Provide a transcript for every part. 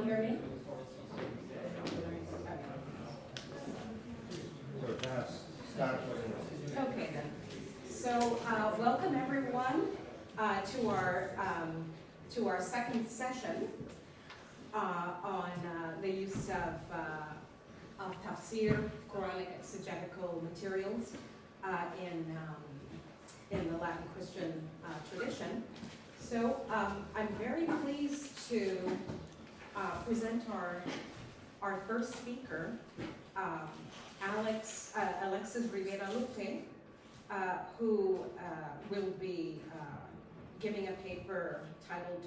hear me? Okay then. So welcome everyone to our second session on the use of tafsir, Quranic exegetical materials in the Latin Christian tradition. So I'm very pleased to present our first speaker, Alexis Rivera Luque, who will be giving a paper titled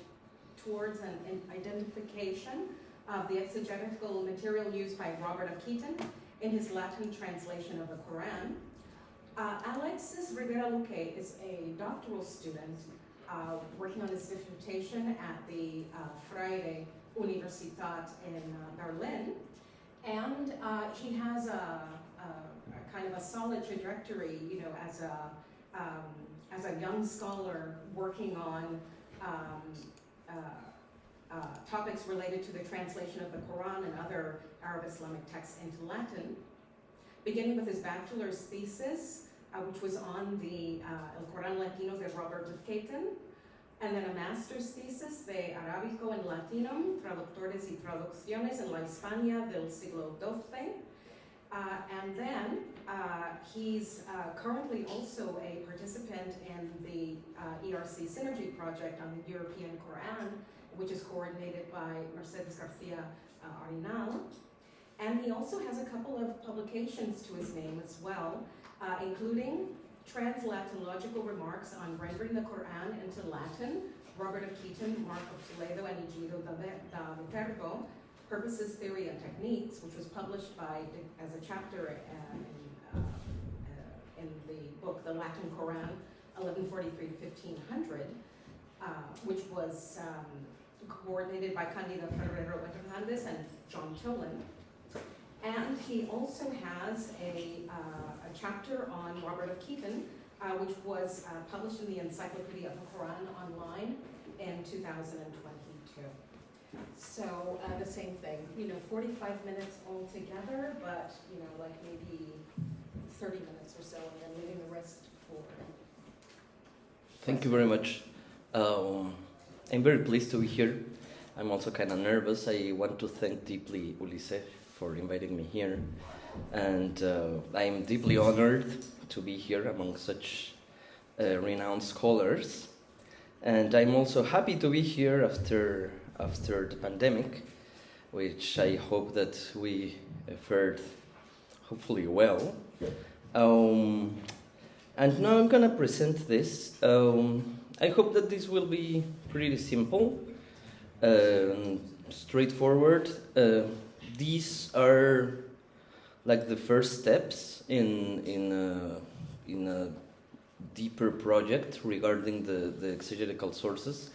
Towards an Identification of the Exegetical Material Used by Robert of Ketton in his Latin translation of the Quran. Alexis Rivera Luque is a doctoral student working on his dissertation at the Freie Universitat in Berlin, and he has a kind of a solid trajectory, you know, as a young scholar working on topics related to the translation of the Quran and other Arab Islamic texts into Latin, beginning with his bachelor's thesis, which was on the El Corán Latino de Robert of Ketton, and then a master's thesis de Arábico en Latinum, traductores y traducciones en la España del siglo XII. And then he's currently also a participant in the ERC Synergy project on the European Quran, which is coordinated by Mercedes Garcia Arenal. And he also has a couple of publications to his name as well, including Translatological Remarks on Rendering the Quran into Latin, Robert of Ketton, Mark of Toledo, and Igido da Viterbo, Purposes, Theory, and Techniques, which was published as a chapter in the book The Latin Quran, 1143 to 1500, which was coordinated by Candida Ferrero Hernandez and John Tolan. And he also has a chapter on Robert of Ketton, which was published in the Encyclopedia of the Quran online in 2022. So the same thing, you know, 45 minutes altogether, but, you know, like maybe 30 minutes or so, and then leaving the rest for... Thank you very much. I'm very pleased to be here. I'm also kind of nervous. I want to thank deeply Ulises for inviting me here. And I'm deeply honored to be here among such renowned scholars. And I'm also happy to be here after the pandemic, which I hope that we fared hopefully well. And now I'm gonna present this. I hope that this will be pretty simple, straightforward. These are like the first steps in a deeper project regarding the exegetical sources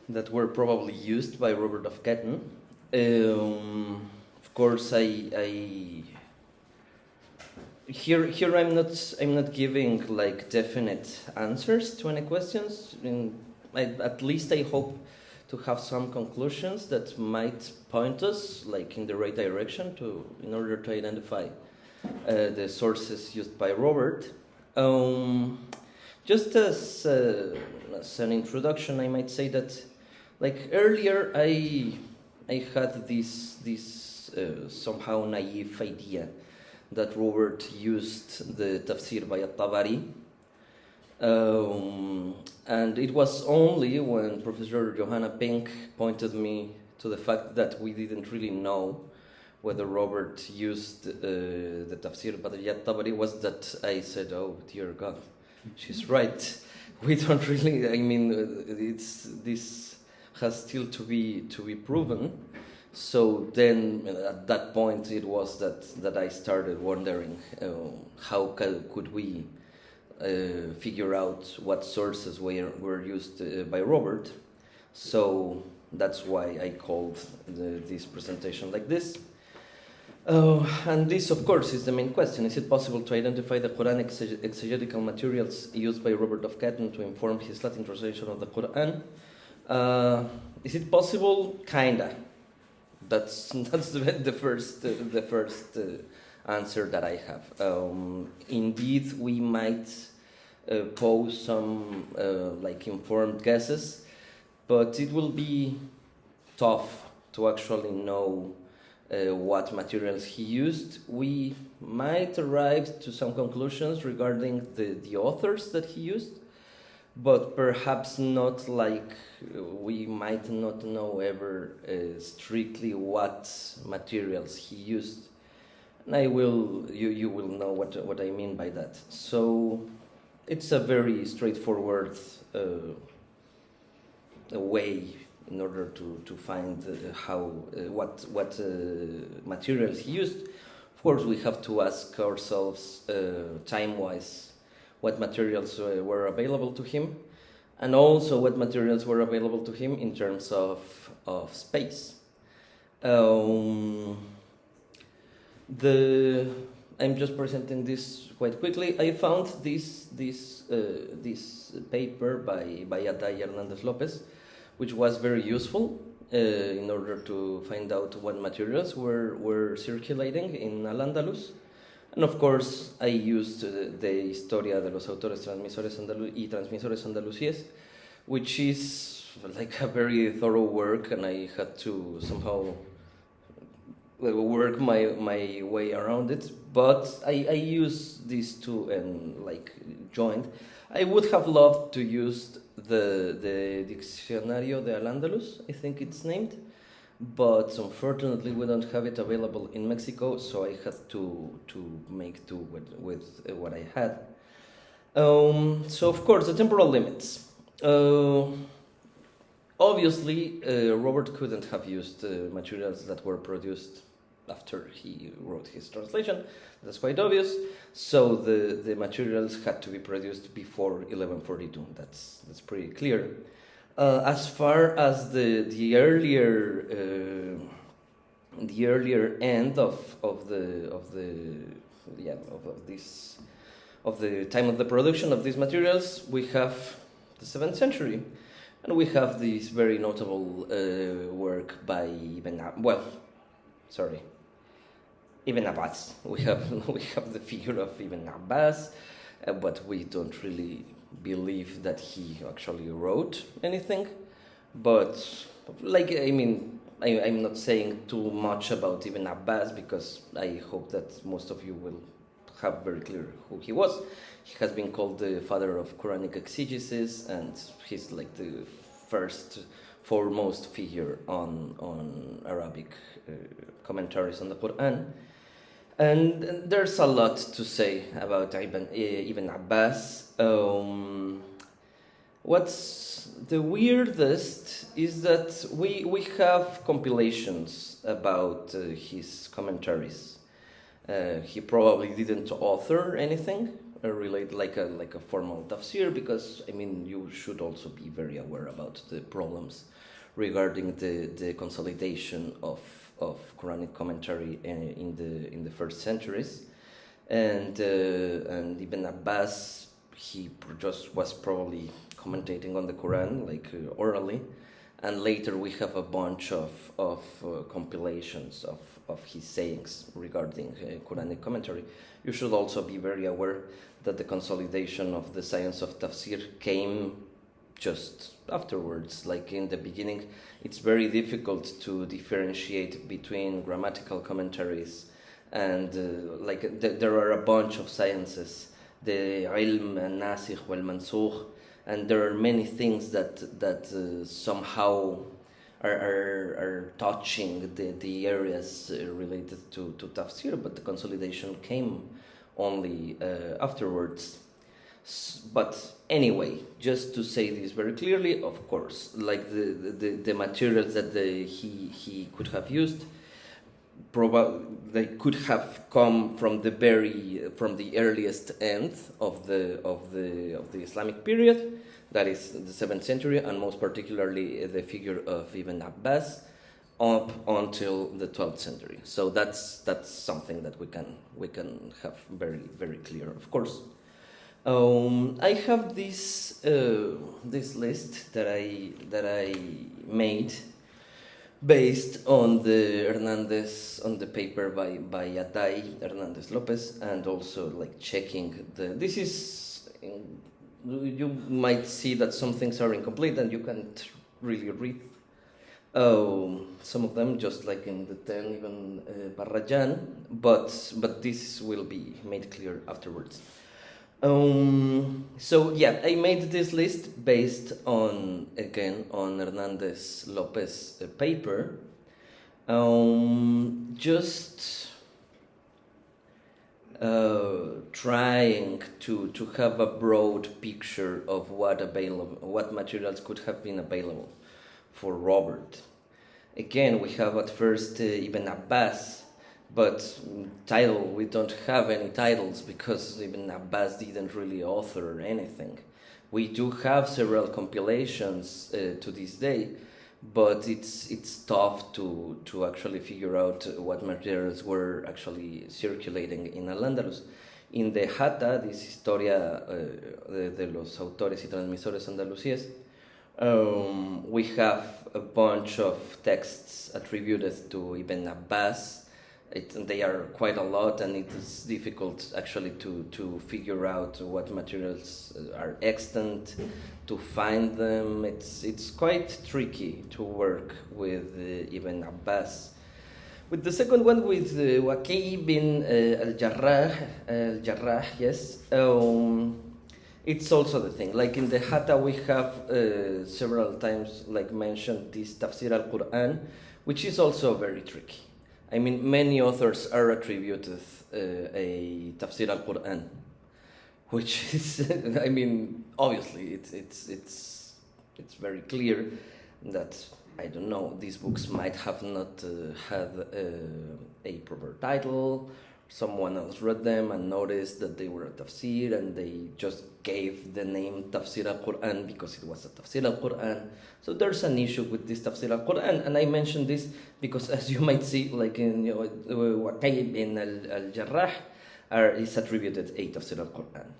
that were probably used by Robert of Ketton. Of course, here I'm not giving like definite answers to any questions. At least I hope to have some conclusions that might point us like in the right direction in order to identify the sources used by Robert. Just as an introduction, I might say that like earlier I had this somehow naive idea that Robert used the tafsir by at-Tabari. And it was only when Professor Johanna Pink pointed me to the fact that we didn't really know whether Robert used the tafsir by at-Tabari was that I said, oh dear God, she's right. We don't really, I mean, this has still to be proven. So then at that point it was that I started wondering how could we figure out what sources were used by Robert. So that's why I called this presentation like this. And this, of course, is the main question. Is it possible to identify the Quranic exegetical materials used by Robert of Ketton to inform his Latin translation of the Quran? Is it possible? Kinda. that's the first answer that I have. Indeed, we might pose some like informed guesses, but it will be tough to actually know what materials he used. We might arrive to some conclusions regarding the authors that he used, but perhaps not like we might not know ever strictly what materials he used. And you will know what I mean by that. So it's a very straightforward way in order to find what materials he used. Of course, we have to ask ourselves time-wise what materials were available to him, and also what materials were available to him in terms of space. I'm just presenting this quite quickly. I found this paper by Atay Hernandez Lopez, which was very useful in order to find out what materials were circulating in Al-Andalus. And of course, I used the Historia de los autores transmisores y transmisores andalusíes, which is like a very thorough work, and I had to somehow work my way around it. But I used these two and like joined. I would have loved to use the Diccionario de Al-Andalus, I think it's named, but unfortunately we don't have it available in Mexico, so I had to make do with what I had. So of course, the temporal limits. Obviously, Robert couldn't have used materials that were produced after he wrote his translation. That's quite obvious. So the materials had to be produced before 1142. That's pretty clear. As far as the earlier end of the time of the production of these materials, we have the 7th century, and we have this very notable work by Ibn Abbas. We have the figure of Ibn Abbas, but we don't really believe that he actually wrote anything. But I'm not saying too much about Ibn Abbas, because I hope that most of you will have very clear who he was. He has been called the father of Quranic exegesis, and he's like the foremost figure on Arabic commentaries on the Qur'an. And there's a lot to say about Ibn Abbas. What's the weirdest is that we have compilations about his commentaries. He probably didn't author anything related like a formal tafsir, because you should also be very aware about the problems regarding the consolidation of Quranic commentary in the first centuries, and Ibn Abbas, he just was probably commentating on the Quran orally, and later we have a bunch of compilations of his sayings regarding Quranic commentary. You should also be very aware that the consolidation of the science of tafsir came just afterwards. Like in the beginning, it's very difficult to differentiate between grammatical commentaries and there are a bunch of sciences, the ilm al-nasikh wal-mansukh, and there are many things that somehow are touching the areas related to tafsir, but the consolidation came only afterwards. But anyway, just to say this very clearly, of course, like the materials that he could have used, they could have come from the earliest end of the Islamic period, that is the 7th century, and most particularly the figure of Ibn Abbas, up until the 12th century. So that's something that we can have very, very clear, of course. I have this list that I made based on the paper by Aday Hernandez Lopez, and also like checking this is, you might see that some things are incomplete and you can't really read some of them, just like in the 10 even Barrajan, but this will be made clear afterwards. So yeah, I made this list based on Hernandez Lopez paper, just trying to have a broad picture of what materials could have been available for Robert. Again, we have at first Ibn Abbas, but we don't have any titles because Ibn Abbas didn't really author anything. We do have several compilations to this day, but it's tough to actually figure out what materials were actually circulating in Al-Andalus. In the Hatta, this Historia de los Autores y Transmisores Andalusíes, we have a bunch of texts attributed to Ibn Abbas. They are quite a lot, and it is difficult actually to figure out what materials are extant, to find them. It's quite tricky to work with Ibn Abbas. With the second one, with Waqi bin al-Jarrah, yes, it's also the thing. Like in the Hatta, we have several times like mentioned this Tafsir al-Qur'an, which is also very tricky. I mean, many authors are attributed a Tafsir al-Qur'an, which is, I mean, obviously it's very clear that, I don't know, these books might have not had a proper title. Someone else read them and noticed that they were a tafsir, and they just gave the name Tafsir al-Qur'an because it was a Tafsir al-Qur'an. So there's an issue with this Tafsir al-Qur'an, and I mention this because, as you might see, like in Waqi bin al-Jarrah is attributed a Tafsir al-Qur'an.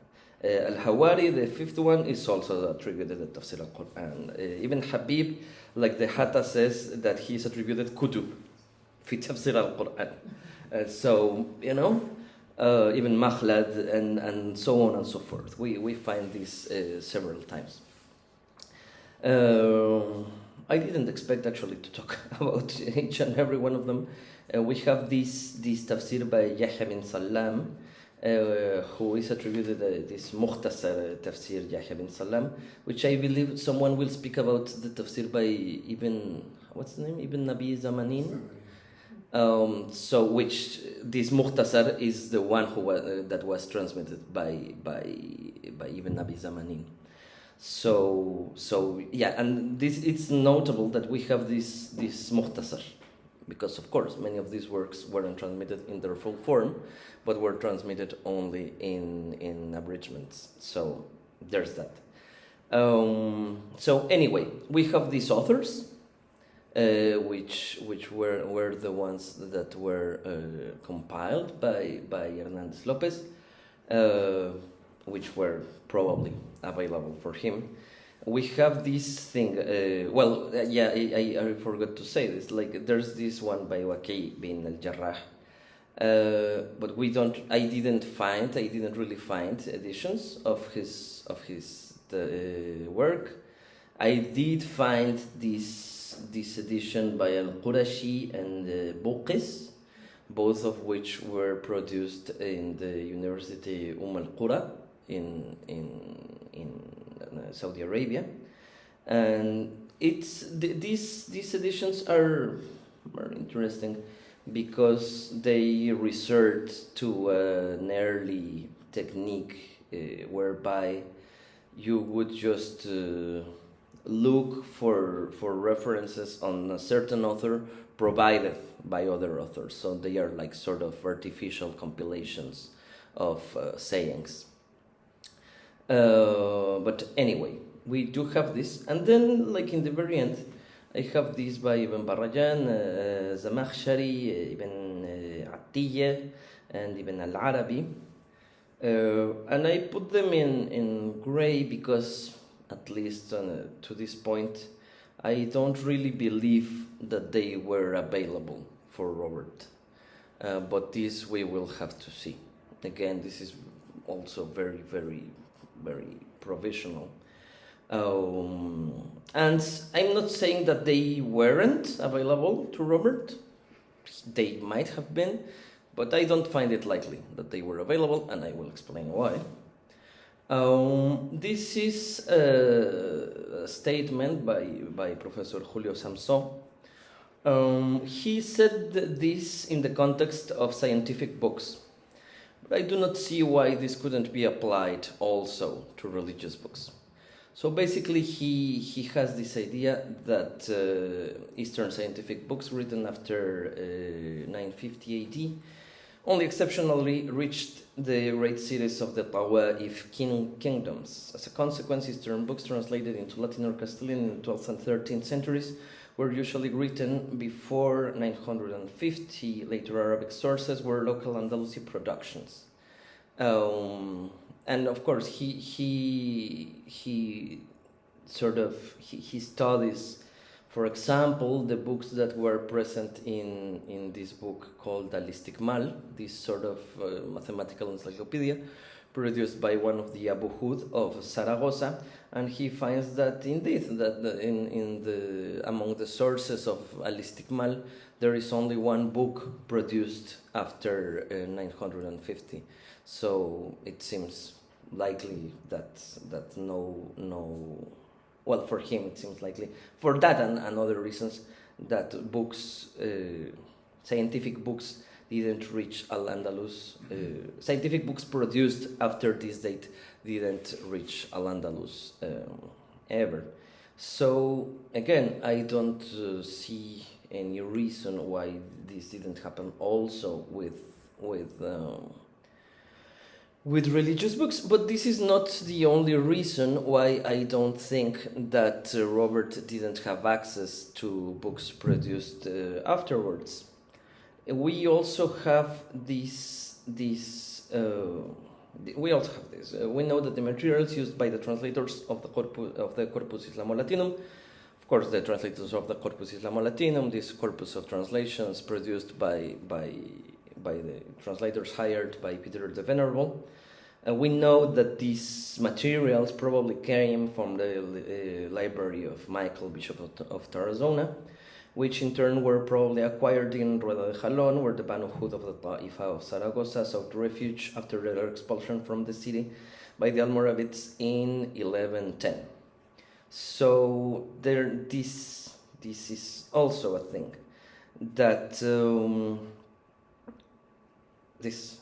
Al-Hawari, the fifth one, is also attributed a Tafsir al-Qur'an. Even Habib, like the Hatta says that he is attributed Kutub fi Tafsir al-Qur'an. So, you know, even Makhlad and so on and so forth. We find this several times. I didn't expect actually to talk about each and every one of them. We have this tafsir by Yahya bin Salam, who is attributed this Mukhtasar tafsir Yahya bin Salam, which I believe someone will speak about the tafsir by Ibn Nabi Zamanin. So which this Mukhtasar is the one that was transmitted by Ibn Nabi Zamanin. So yeah, and it's notable that we have this Mukhtasar, because of course many of these works weren't transmitted in their full form, but were transmitted only in abridgments. So there's that. So anyway, we have these authors, which were the ones that were compiled by Hernandez Lopez, which were probably available for him. We have this thing. I forgot to say this. Like, there's this one by Waqi bin al-Jarrah, but I didn't really find editions of his work. I did find this edition by Al-Qurashi and Buqis, both of which were produced in the University Al-Qura in Saudi Arabia, and these editions are interesting because they resort to an early technique whereby you would just look for references on a certain author provided by other authors. So they are like sort of artificial compilations of sayings. But anyway, we do have this. And then, like in the very end, I have this by Ibn Barrajan, Zamakhshari, Ibn Atiyah, and Ibn al-Arabi. And I put them in gray because, at least to this point, I don't really believe that they were available for Robert, but this we will have to see. Again, this is also very, very, very provisional. And I'm not saying that they weren't available to Robert. They might have been, but I don't find it likely that they were available, and I will explain why. This is a statement by Professor Julio Samson. He said this in the context of scientific books, but I do not see why this couldn't be applied also to religious books. So basically, he has this idea that Eastern scientific books written after 950 AD only exceptionally reached the great cities of the Tawaif kingdoms. As a consequence, Eastern books translated into Latin or Castilian in the 12th and 13th centuries were usually written before 950. Later Arabic sources were local Andalusi productions. And of course, he studies, for example, the books that were present in this book called Al-Istiqmal, this sort of mathematical encyclopedia produced by one of the Abu Hud of Saragossa, and he finds that indeed that among the sources of Al-Istiqmal there is only one book produced after 950. So it seems likely that well, for him it seems likely, for that and other reasons, that books, scientific books, didn't reach Al-Andalus. Scientific books produced after this date didn't reach Al-Andalus ever. So again, I don't see any reason why this didn't happen also with religious books, but this is not the only reason why I don't think that Robert didn't have access to books produced afterwards. We also have this. We also have this. We know that the materials used by the translators of the Corpus Islamo-Latinum, of course, the translators of the Corpus Islamo-Latinum, this corpus of translations produced by the translators hired by Peter the Venerable. We know that these materials probably came from the library of Michael, Bishop of Tarazona, which in turn were probably acquired in Rueda de Jalón, where the Banu Hud of the Ta'ifa of Saragossa sought refuge after their expulsion from the city by the Almoravids in 1110. So this is also a thing that this,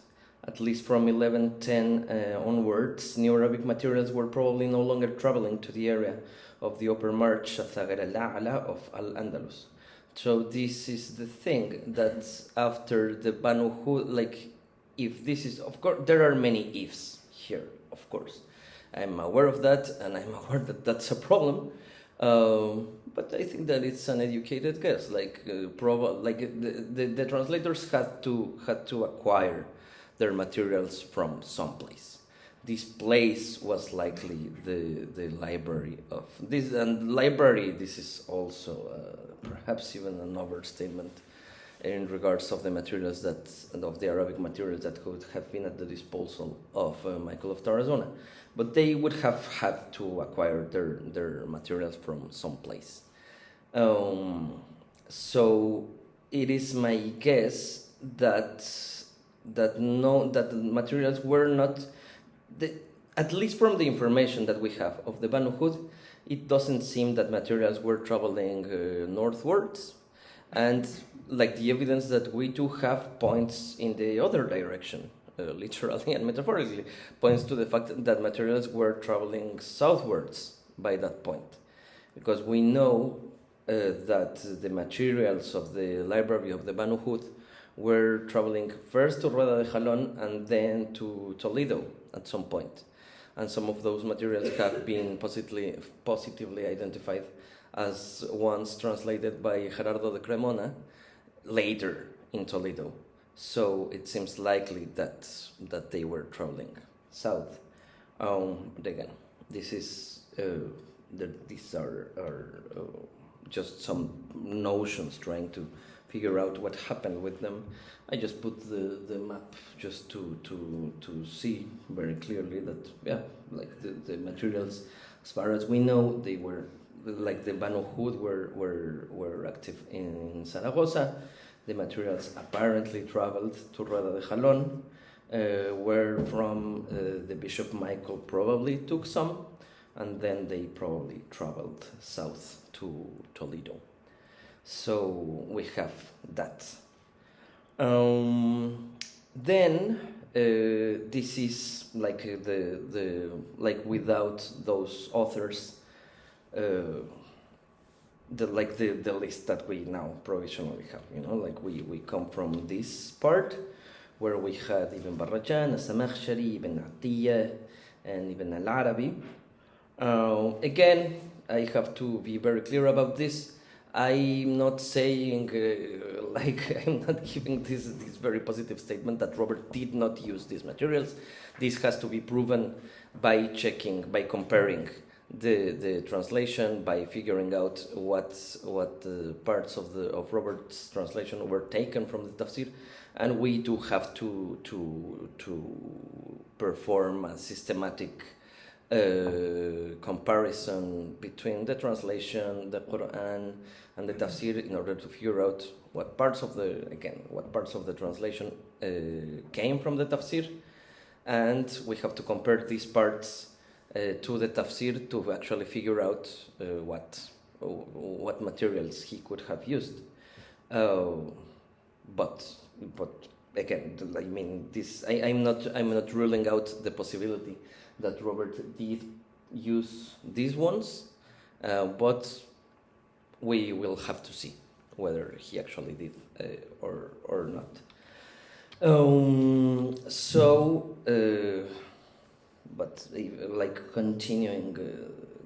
at least from 1110 onwards, Neo-Arabic materials were probably no longer traveling to the area of the upper march Thagara al-A'la of Al-Andalus. So this is the thing, that after the Banu Hud, like, if this is, of course, there are many ifs here, of course. I'm aware of that, and I'm aware that that's a problem. But I think that it's an educated guess. The translators had to acquire their materials from someplace. This place was likely the library of this, and library. This is also perhaps even an overstatement in regards of the materials of the Arabic materials that could have been at the disposal of Michael of Tarazona. But they would have had to acquire their materials from someplace. So it is my guess that the materials were not, at least from the information that we have of the Banu Hud, it doesn't seem that materials were traveling northwards, and like the evidence that we do have points in the other direction. Literally and metaphorically, points to the fact that materials were traveling southwards by that point. Because we know that the materials of the library of the Banu Hud were traveling first to Rueda de Jalón and then to Toledo at some point. And some of those materials have been positively identified as ones translated by Gerardo de Cremona later in Toledo. So it seems likely that they were traveling south. But again, this is these are just some notions, trying to figure out what happened with them. I just put the map just to see very clearly that, yeah, like the materials, as far as we know, they were, like the Banu Hud were active in Zaragoza. The materials apparently traveled to Rueda de Jalón, where from the Bishop Michael probably took some, and then they probably traveled south to Toledo. So we have that. Then this is like the like without those authors, the list that we now provisionally have. You know, like we come from this part where we had Ibn Barrajan, As-Samakhshari, Ibn Atiyah, and Ibn al-Arabi. Again, I have to be very clear about this. I'm not saying, I'm not giving this very positive statement that Robert did not use these materials. This has to be proven by checking, by comparing the translation, by figuring out what parts of Robert's translation were taken from the tafsir, and we do have to perform a systematic comparison between the translation, the Qur'an, and the tafsir in order to figure out what parts of the translation came from the tafsir, and we have to compare these parts to the tafsir to actually figure out what materials he could have used. But again, I mean, this I'm not ruling out the possibility that Robert did use these ones, but we will have to see whether he actually did or not. But like continuing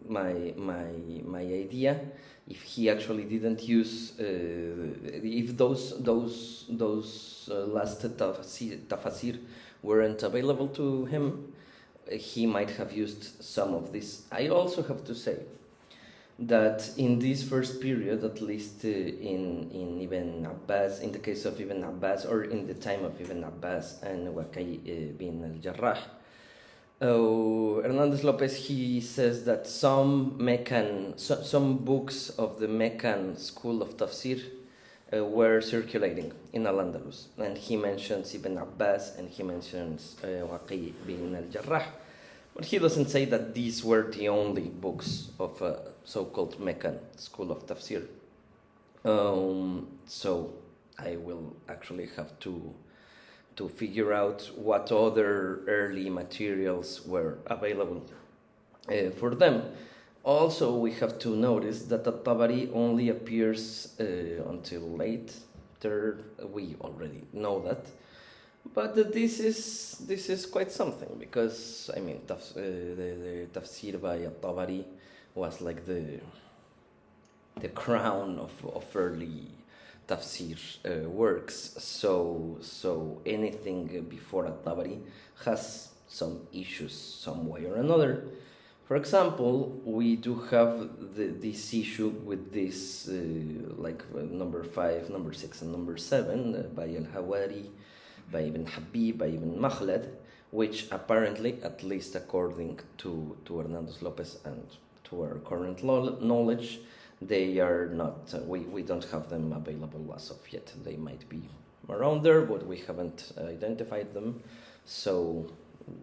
my idea, if he actually didn't use, if those last tafasir weren't available to him, he might have used some of this. I also have to say that in this first period, at least in Ibn Abbas, in the case of Ibn Abbas, or in the time of Ibn Abbas and Waqi bin al-Jarrah, Hernandez Lopez, he says that some books of the Meccan school of tafsir were circulating in Al-Andalus, and he mentions Ibn Abbas and he mentions Waqi bin al-Jarrah, but he doesn't say that these were the only books of a so-called Meccan school of tafsir. So I will actually have to figure out what other early materials were available for them. Also, we have to notice that At-Tabari only appears until late third. We already know that, but this is quite something, because I mean, the tafsir by At-Tabari was like the crown of early tafsir works. So anything before At-Tabari has some issues some way or another. For example, we do have this issue with this, number 5, number 6, and number 7 by Al-Hawari, by Ibn Habib, by Ibn Makhlad, which apparently, at least according to Hernandez Lopez and to our current knowledge, they are not, we don't have them available as of yet. They might be around there, but we haven't identified them. So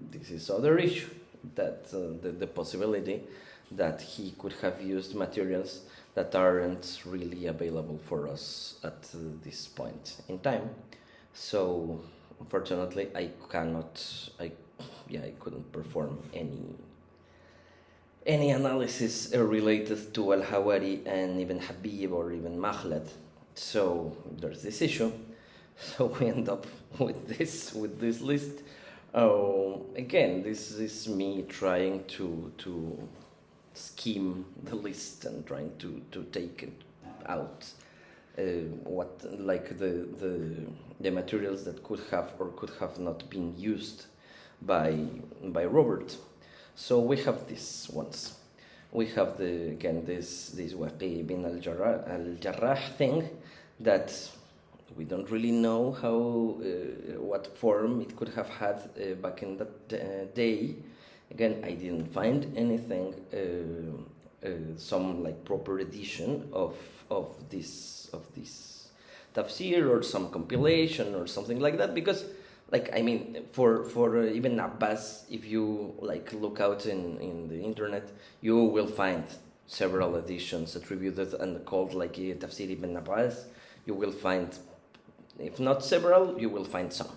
this is other issue, that the possibility that he could have used materials that aren't really available for us at this point in time. So unfortunately, I couldn't perform any analysis related to Al-Hawari and Ibn Habib or Ibn Makhlad. So there's this issue. So we end up with this list. Again, this is me trying to scheme the list and trying to take out what, like, the materials that could have or could have not been used by Robert. So we have these ones. we have this Waqi bin al-Jarrah thing that we don't really know what form it could have had back in that day. Again, I didn't find anything, some like proper edition of this tafsir or some compilation or something like that, because like, I mean, for Ibn Abbas, if you like look out in the internet, you will find several editions attributed and called like Tafsir Ibn Abbas. You will find, if not several, you will find some.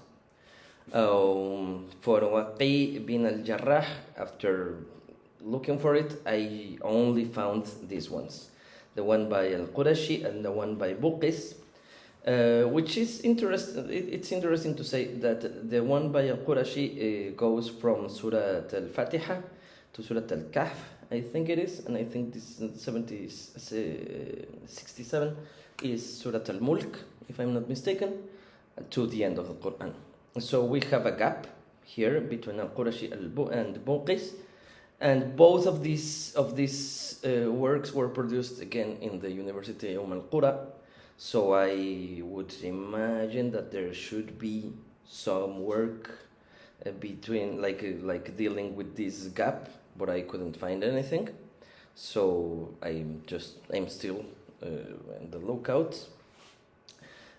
For Waqi bin al-Jarrah, after looking for it, I only found these ones. The one by al-Qurashi and the one by Buqis. Which is interesting. It's interesting to say that the one by al-Qurashi goes from Surah al-Fatiha to Surah al-Kahf, I think it is, and I think this 67 is Surah al-Mulk, if I'm not mistaken, to the end of the Quran. So we have a gap here between al-Qurashi and Buqis, and both of these works were produced again in the University of al-Qur'a. So I would imagine that there should be some work between, like dealing with this gap, but I couldn't find anything. So I'm still in the lookout.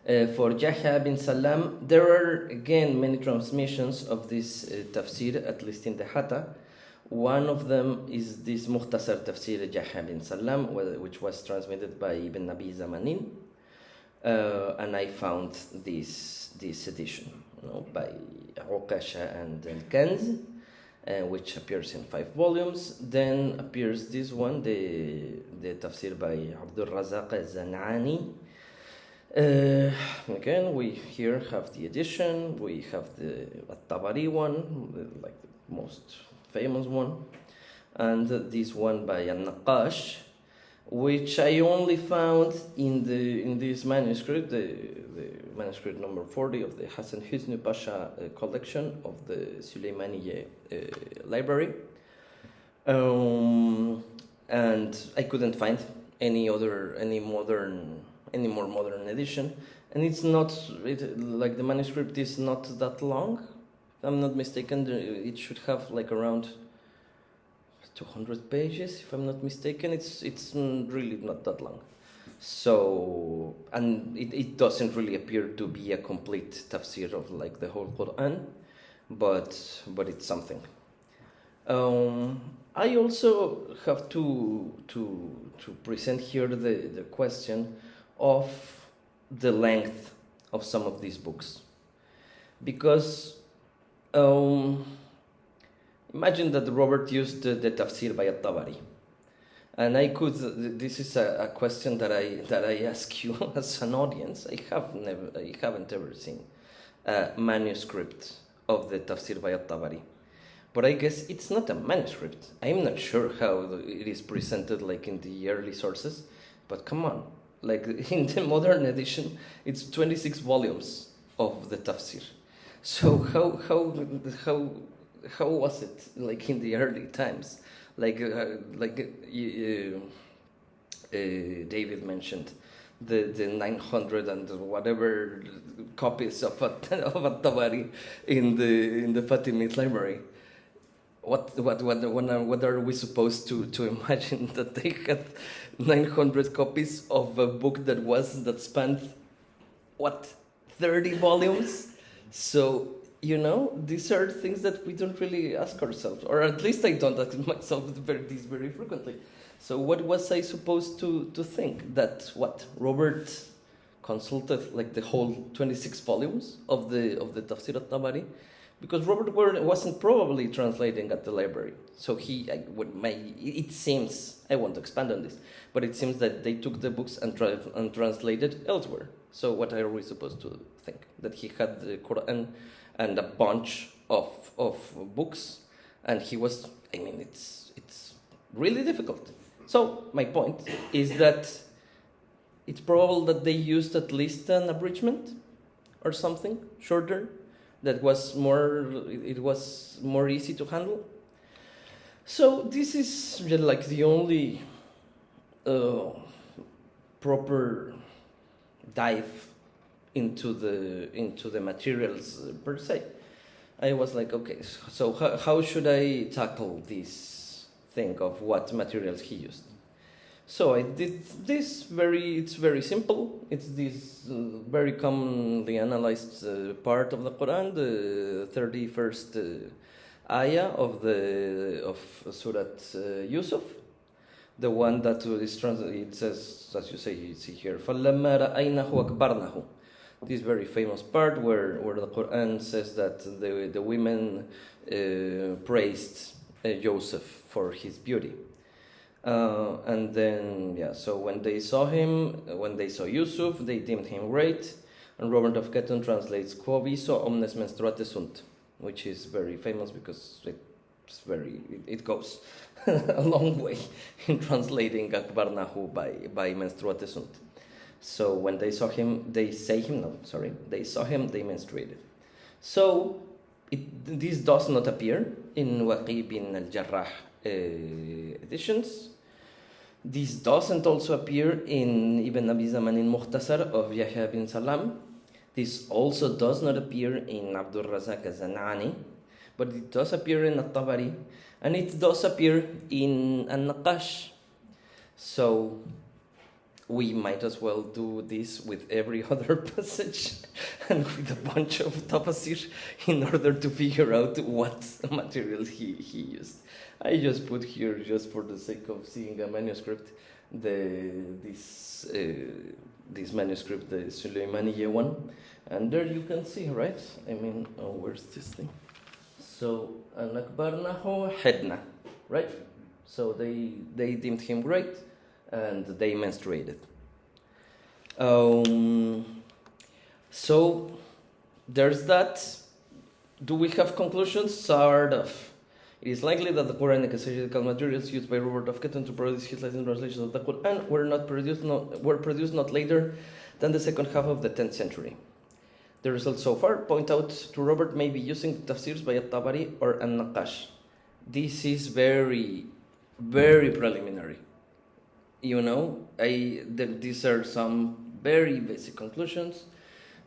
For Yahya bin Salam, there are again many transmissions of this tafsir, at least in the Hatta. One of them is this Mukhtasar Tafsir Yahya bin Salam, which was transmitted by Ibn Nabi Zamanin. And I found this edition, by Ukasha and Al-Kanz, which appears in 5 volumes. Then appears this one, the tafsir by Abdul Razak al-Zan'ani. Again, we here have the edition. We have the Tabari one, like the most famous one, and this one by Al-Naqash, which I only found in this manuscript, the manuscript number 40 of the Hassan Husni Pasha collection of the Suleymaniye library, and I couldn't find any more modern edition. And it's not like the manuscript is not that long. If I'm not mistaken, it should have like around 200 pages, if I'm not mistaken. It's really not that long. So, and it doesn't really appear to be a complete tafsir of like the whole Quran, but it's something. I also have to present here the question of the length of some of these books, because imagine that Robert used the tafsir by At-Tabari, and this is a question that I ask you as an audience. I haven't ever seen a manuscript of the tafsir by At-Tabari, but I guess it's not a manuscript. I'm not sure how it is presented like in the early sources, but come on, like in the modern edition, it's 26 volumes of the tafsir. So how was it like in the early times? David mentioned the 900 and whatever copies of At-Tabari in the Fatimid library. What are we supposed to imagine, that they had 900 copies of a book that spanned 30 volumes? So these are things that we don't really ask ourselves, or at least I don't ask myself these very frequently. So what was I supposed to think? That Robert consulted like the whole 26 volumes of the Tafsir At-Tabari? Because Robert wasn't probably translating at the library. So it seems, I won't expand on this, but it seems that they took the books and translated elsewhere. So what are we supposed to think? That he had the Quran and a bunch of books, and he was, it's really difficult. So my point is that it's probable that they used at least an abridgment or something shorter, that was more easy to handle. So this is like the only proper dive into the materials per se. I was like, okay, so how should I tackle this thing of what materials he used? So I did this it's very simple. It's this very commonly analyzed part of the Quran, the 31st ayah of Surat Yusuf, the one that is translated, it says, as you see here, فَلَمَّا رَأَيْنَهُ أَكْبَرْنَهُ. This very famous part where the Quran says that the women praised Joseph for his beauty. And then, so when they saw Yusuf, they deemed him great. And Robert of Ketton translates Quo viso omnes menstruate sunt, which is very famous because it goes a long way in translating Akbarnahu by menstruate sunt. So when they saw him, they saw him, they menstruated. So this does not appear in Waqi bin al-Jarrah editions. This doesn't also appear in Ibn Abi Zaman in Mukhtasar of Yahya bin Salam. This also does not appear in Abdul Razak az-Zan'ani, but it does appear in At-Tabari, and it does appear in An-Naqash. So we might as well do this with every other passage and with a bunch of tafsir in order to figure out what material he used. I just put here, just for the sake of seeing a manuscript, this manuscript, the Sulaymaniye one, and there you can see, right? I mean, where's this thing? So, Al-Akbarnahu Hedna, right? So they deemed him great, and they menstruated. So there's that. Do we have conclusions? Sort of. It is likely that the Quranic exegetical materials used by Robert of Ketton to produce his Latin translations of the Quran were produced not later than the second half of the 10th century. The results so far point out to Robert may be using tafsirs by At-Tabari or An-Naqash. This is very, very preliminary. These are some very basic conclusions.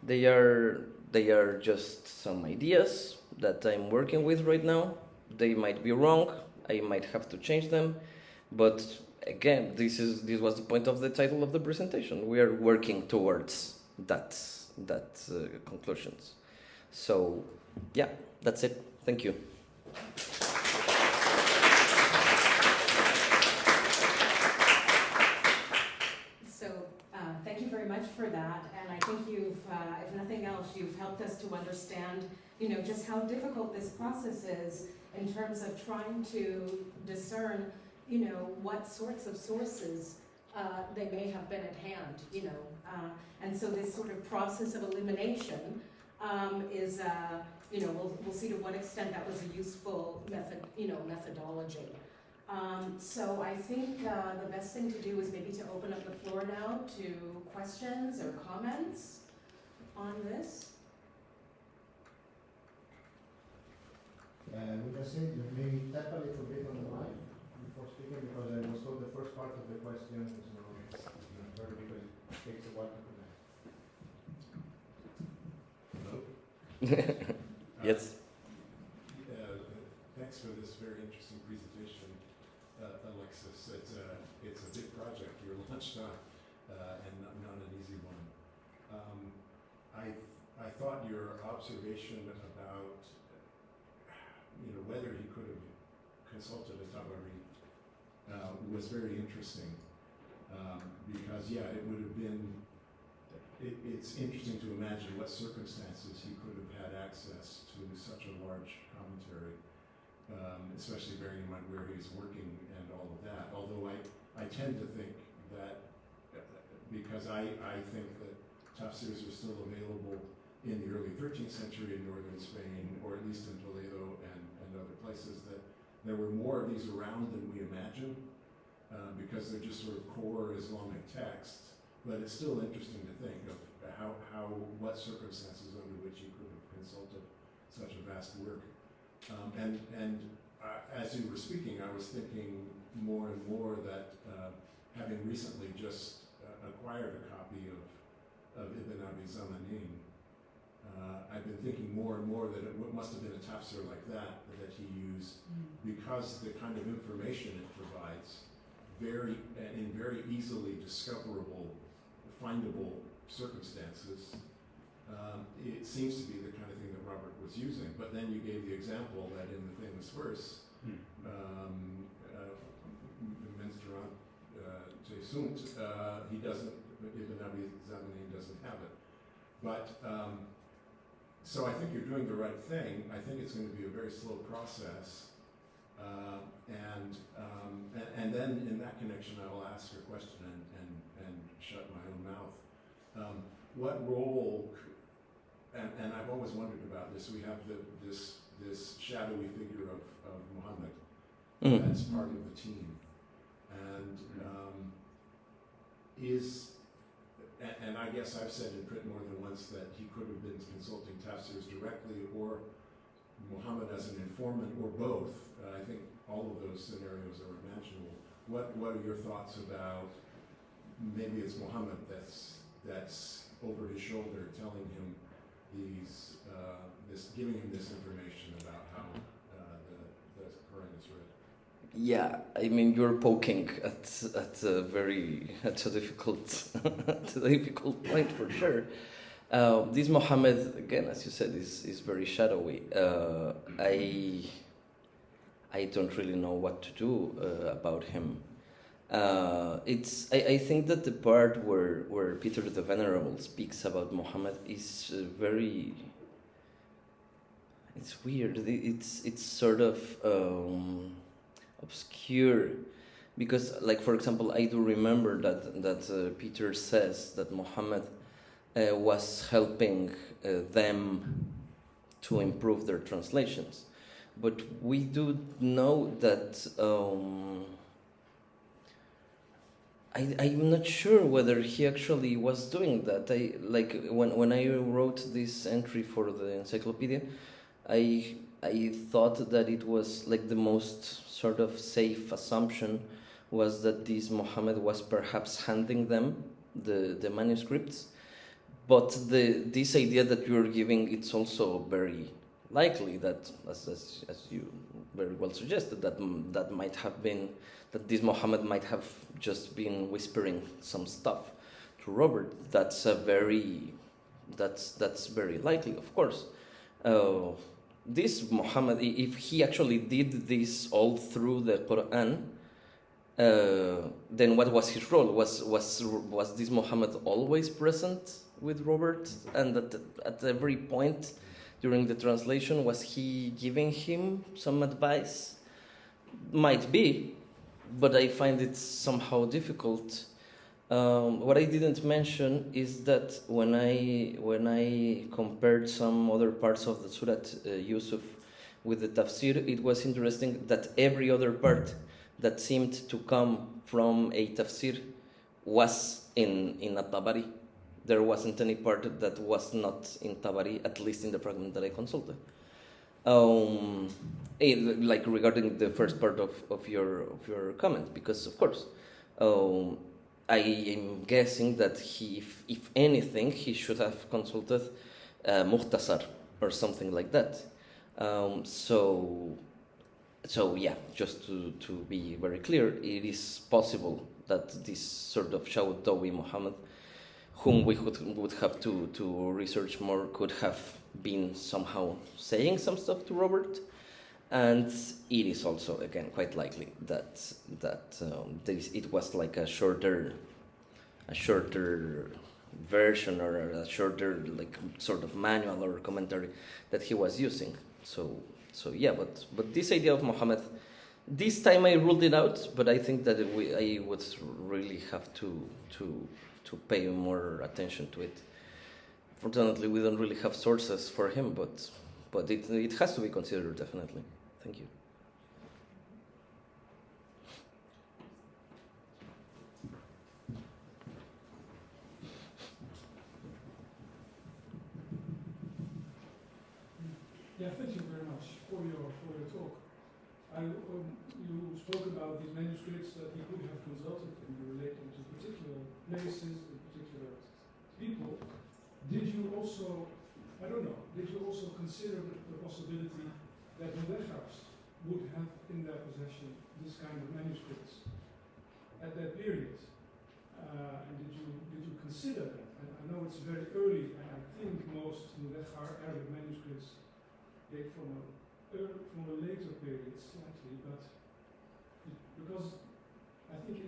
They are just some ideas that I'm working with right now. They might be wrong. I might have to change them. But again, this was the point of the title of the presentation. We are working towards that conclusions. So, yeah, that's it. Thank you. Thank you very much for that, and I think you've, if nothing else, you've helped us to understand, just how difficult this process is in terms of trying to discern, what sorts of sources they may have been at hand, and so this sort of process of elimination is, we'll see to what extent that was a useful methodology. So I think the best thing to do is maybe to open up the floor now to questions or comments on this. We can say maybe tap a little bit on the mic before speaking, because I was told the first part of the question is not heard because it takes a while to connect. Hello? Yes. Thanks for this very interesting presentation, Alexis. It's a big project you're launched on, and not an easy one. I thought your observation about whether he could have consulted a Tabari was very interesting, because it would have been. It's interesting to imagine what circumstances he could have had access to such a large commentary, especially bearing in mind where he's working and all of that. Although I tend to think that, because I think that tafsirs are still available in the early 13th century in northern Spain, or at least in Toledo and other places, that there were more of these around than we imagine, because they're just sort of core Islamic texts. But it's still interesting to think of what circumstances under which you could have consulted such a vast work. And as you were speaking, I was thinking more and more that having recently just acquired a copy of Ibn Abi Zamanin, I've been thinking more and more that it must have been a tafsir like that he used, because the kind of information it provides in very easily discoverable, findable circumstances, it seems to be the kind of thing that Robert was using. But then you gave the example that in the famous verse, Menstruant Jesunt, he doesn't, Ibn Abi Zamanin doesn't have it. But, so I think you're doing the right thing. I think it's going to be a very slow process. And then in that connection, I will ask a question and shut my own mouth. What role, and I've always wondered about this, we have this shadowy figure of Muhammad that's part of the team. And and I guess I've said in print more than once that he could have been consulting tafsirs directly, or Muhammad as an informant, or both. I think all of those scenarios are imaginable. What are your thoughts about maybe it's Muhammad that's over his shoulder telling him giving him this information about how the Quran is read? Yeah, I mean, you're poking at a difficult point for sure. This Muhammad, again, as you said, is very shadowy. I don't really know what to do about him. I think that the part where Peter the Venerable speaks about Muhammad is very. It's weird. It's sort of obscure, because, like, for example, I do remember that Peter says that Muhammad was helping them to improve their translations, but we do know that I'm not sure whether he actually was doing that. When I wrote this entry for the encyclopedia, I thought that it was like the most sort of safe assumption was that this Muhammad was perhaps handing them the manuscripts, but this idea that you're giving, it's also very likely that, as you very well suggested, that might have been that this Muhammad might have just been whispering some stuff to Robert. That's very likely, of course. This Muhammad, if he actually did this all through the Quran, then what was his role? Was this Muhammad always present with Robert, and at every point during the translation was he giving him some advice? Might be, but I find it somehow difficult. What I didn't mention is that when I compared some other parts of the Surat Yusuf with the tafsir, it was interesting that every other part that seemed to come from a tafsir was in At-Tabari. There wasn't any part that was not in Tabari, at least in the fragment that I consulted. Like regarding the first part of your comment, because of course, I am guessing that if anything, he should have consulted Mukhtasar or something like that. So yeah, just to be very clear, it is possible that this sort of Shawdawi Muhammad, whom we would have to research more, could have been somehow saying some stuff to Robert. And it is also, again, quite likely that it was like a shorter version, or a shorter, like, sort of manual or commentary that he was using. So yeah, but this idea of Muhammad, this time I ruled it out, but I think that I would really have to pay more attention to it. Fortunately, we don't really have sources for him, but it has to be considered, definitely. Thank you. Yeah, thank you very much for your talk. spoke about these manuscripts that he could have consulted in relating to particular places and particular people. Did you also, I don't know, did you also consider the possibility that Mudeja's would have in their possession this kind of manuscripts at that period? And did you consider that? I know it's very early, and I think most Mudeja Arabic manuscripts date from a later period slightly, but because I think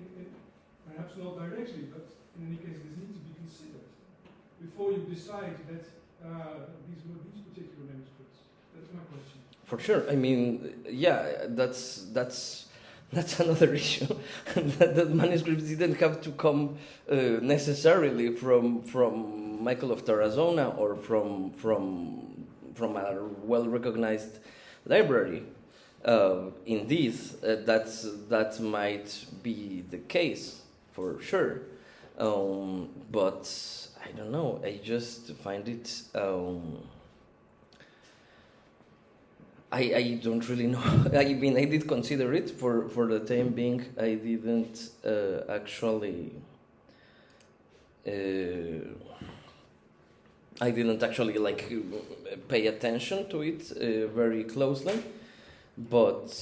perhaps not directly, but in any case this needs to be considered before you decide that these were these particular manuscripts. That's my question. For sure. I mean, yeah, that's another issue. that manuscripts didn't have to come necessarily from Michael of Tarazona or from a well-recognized library. Indeed, that might be the case for sure. But I don't know. I just find it. I don't really know. I mean, I did consider it for the time being. I didn't actually. I didn't actually like pay attention to it very closely, but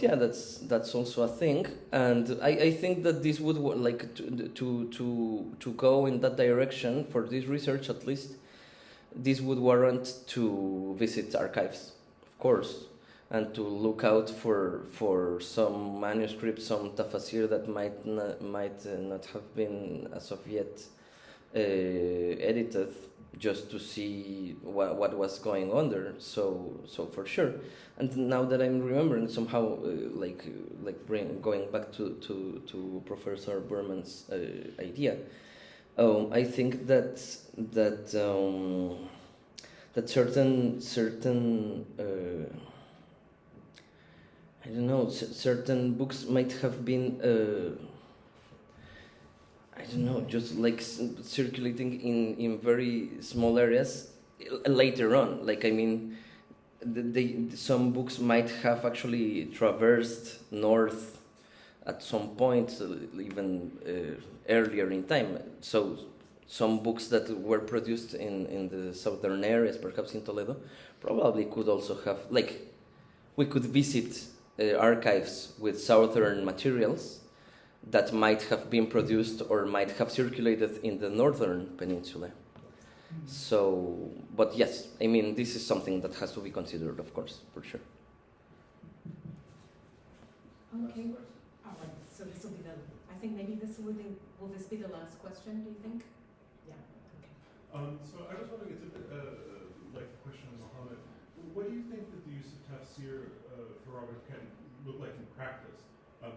yeah, that's also a thing, and I think that this would like to go in that direction for this research at least. This would warrant to visit archives, of course, and to look out for some manuscripts, some tafasir that might not have been as of yet edited, just to see what was going on there. So for sure. And now that I'm remembering somehow, going back to Professor Berman's idea. I think that certain I don't know, certain books might have been I don't know, just like circulating in very small areas later on. Like, I mean, some books might have actually traversed north at some point, even earlier in time. So some books that were produced in the southern areas, perhaps in Toledo, probably could also have, like, we could visit archives with southern materials that might have been produced or might have circulated in the northern peninsula. So, but yes, I mean, this is something that has to be considered, of course, for sure. Okay. All right. So this will be I think maybe will this be the last question, do you think? Yeah. Okay. So I was wondering, it's a bit like the question of Muhammad. What do you think that the use of tafsir for Robert can look like in practice?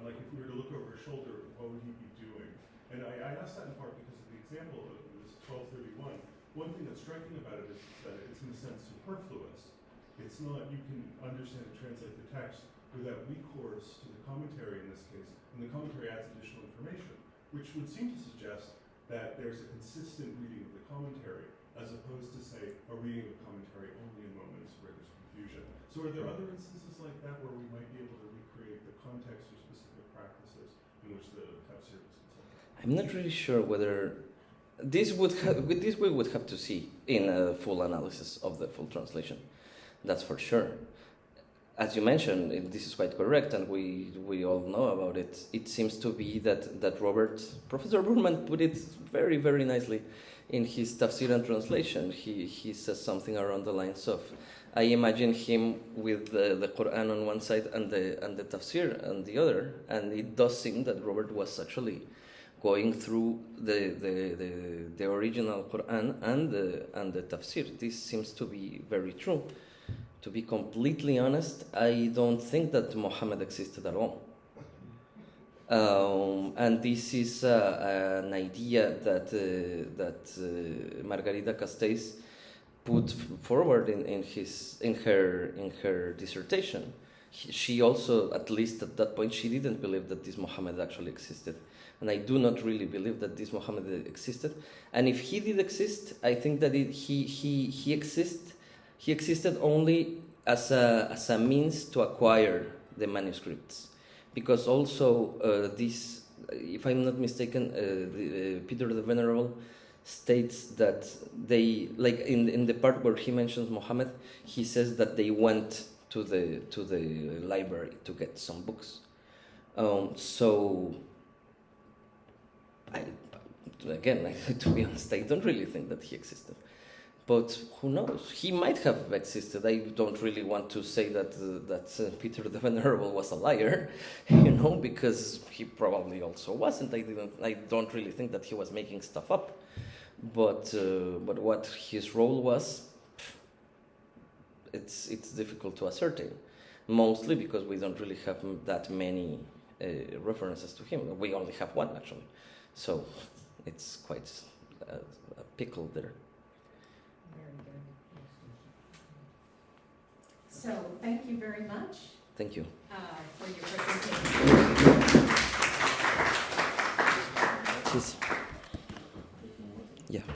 Like if we were to look over his shoulder, what would he be doing? And I asked that in part because of the example of this 1231. One thing that's striking about it is that it's in a sense superfluous. It's not, you can understand and translate the text without recourse to the commentary in this case, and the commentary adds additional information, which would seem to suggest that there's a consistent reading of the commentary, as opposed to, say, a reading of commentary only in moments where there's confusion. So are there other instances like that where we might be able to recreate the context or specific practices in which the tafsir is concerned? I'm not really sure whether this we would have to see in a full analysis of the full translation. That's for sure. As you mentioned, this is quite correct, and we all know about it. It seems to be that Professor Burman put it very, very nicely in his tafsir and translation. He says something around the lines of, I imagine him with the Qur'an on one side and the tafsir on the other, and it does seem that Robert was actually going through the original Qur'an and the tafsir. This seems to be very true. To be completely honest, I don't think that Muhammad existed at all. And this is an idea that Margarita Castells put forward in her dissertation. She also, at least at that point, she didn't believe that this Muhammad actually existed. And I do not really believe that this Muhammad existed. And if he did exist, I think that he existed only as a means to acquire the manuscripts, because also this, if I'm not mistaken, Peter the Venerable states that they, like in the part where he mentions Muhammad, he says that they went to the library to get some books. So to be honest, I don't really think that he existed. But who knows? He might have existed. I don't really want to say that Peter the Venerable was a liar, because he probably also wasn't. I don't really think that he was making stuff up. But what his role was, it's difficult to ascertain. Mostly because we don't really have that many references to him. We only have one, actually. So it's quite a pickle there. Very good. So thank you very much Thank you. for your presentation. Cheers. Yeah.